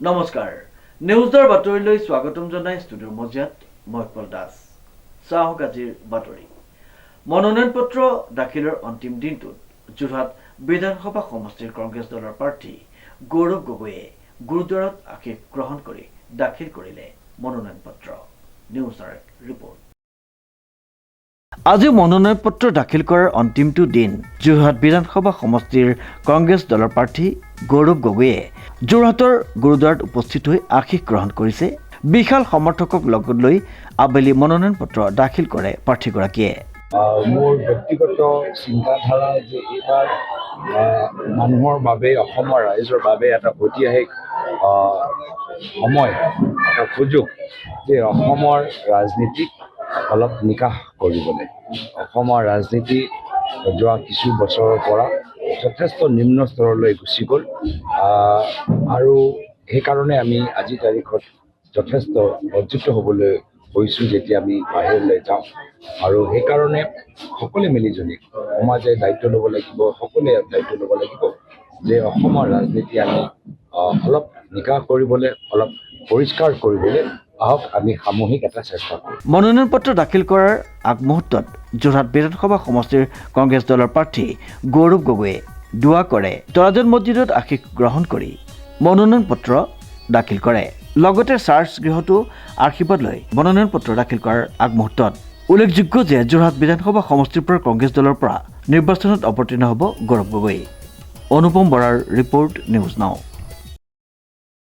নমস্কাৰ নিউজৰ বাতৰিলৈ স্বাগতম জনাই ষ্টুডিঅ'ৰ মজিয়াত মই উৎপল দাস চাহক আজিৰ বাতৰি মনোনয়ন পত্ৰ দাখিলৰ অন্তিম দিনটোত যোৰহাট বিধানসভা সমষ্টিৰ কংগ্ৰেছ দলৰ প্ৰাৰ্থী গৌৰৱ গগৈয়ে গুৰুদ্বাৰত আশীষ গ্ৰহণ কৰি দাখিল কৰিলে মনোনয়ন পত্ৰ নিউজৰ ৰিপৰ্ট আজি মনোনয়ন পত্ৰ দাখিল কৰাৰ অন্তিমটো দিন যোৰহাট বিধানসভা সমষ্টিৰ কংগ্ৰেছ দলৰ প্ৰাৰ্থী গৌৰৱ গগৈয়ে যোৰহাটৰ গুৰুদ্বাৰত উপস্থিত হৈ আশীষ গ্ৰহণ কৰিছে বিশাল সমৰ্থকক লগত লৈ আবেলি মনোনয়ন পত্ৰ দাখিল কৰে প্ৰাৰ্থীগৰাকীয়ে মোৰ ব্যক্তিগত চিন্তাধাৰা যে এইবাৰ মানুহৰ বাবে অসমৰ ৰাইজৰ বাবে এটা ঐতিহাসিক সময় এটা সুযোগ যে অসমৰ ৰাজনীতিক অলপ নিকাশ কৰিবলৈ অসমৰ ৰাজনীতি যোৱা কিছু বছৰৰ পৰা যথেষ্ট নিম্ন স্তৰলৈ গুচি গ'ল আৰু সেইকাৰণে আমি আজিৰ তাৰিখত যথেষ্ট লজ্জিত হ'বলৈ হৈছোঁ যেতিয়া আমি বাহিৰলৈ যাওঁ আৰু সেইকাৰণে সকলোৱে মিলিজুলি সমাজে দায়িত্ব ল'ব লাগিব সকলোৱে দায়িত্ব ল'ব লাগিব যে অসমৰ ৰাজনীতি আমি অলপ নিকাশ কৰিবলৈ অলপ পৰিষ্কাৰ কৰিবলৈ আহক আমি সামূহিক এটা চেষ্টা কৰোঁ মনোনয়ন পত্ৰ দাখিল কৰাৰ আগমুহূৰ্তত যোৰহাট বিধানসভা সমষ্টিৰ কংগ্ৰেছ দলৰ প্ৰাৰ্থী গৌৰৱ গগৈয়ে দোৱা কৰে তৰাজন মছজিদত আশীষ গ্ৰহণ কৰি মনোনয়ন পত্ৰ দাখিল কৰে লগতে চাৰ্চ গৃহতো আশীৰ্বাদ লৈ মনোনয়ন পত্ৰ দাখিল কৰাৰ আগমুহূৰ্তত উল্লেখযোগ্য যে যোৰহাট বিধানসভা সমষ্টিৰ পৰা কংগ্ৰেছ দলৰ পৰা নিৰ্বাচনত অৱতীৰ্ণ হ'ব গৌৰৱ গগৈ অনুপম বৰাৰ ৰিপৰ্ট নিউজ নাও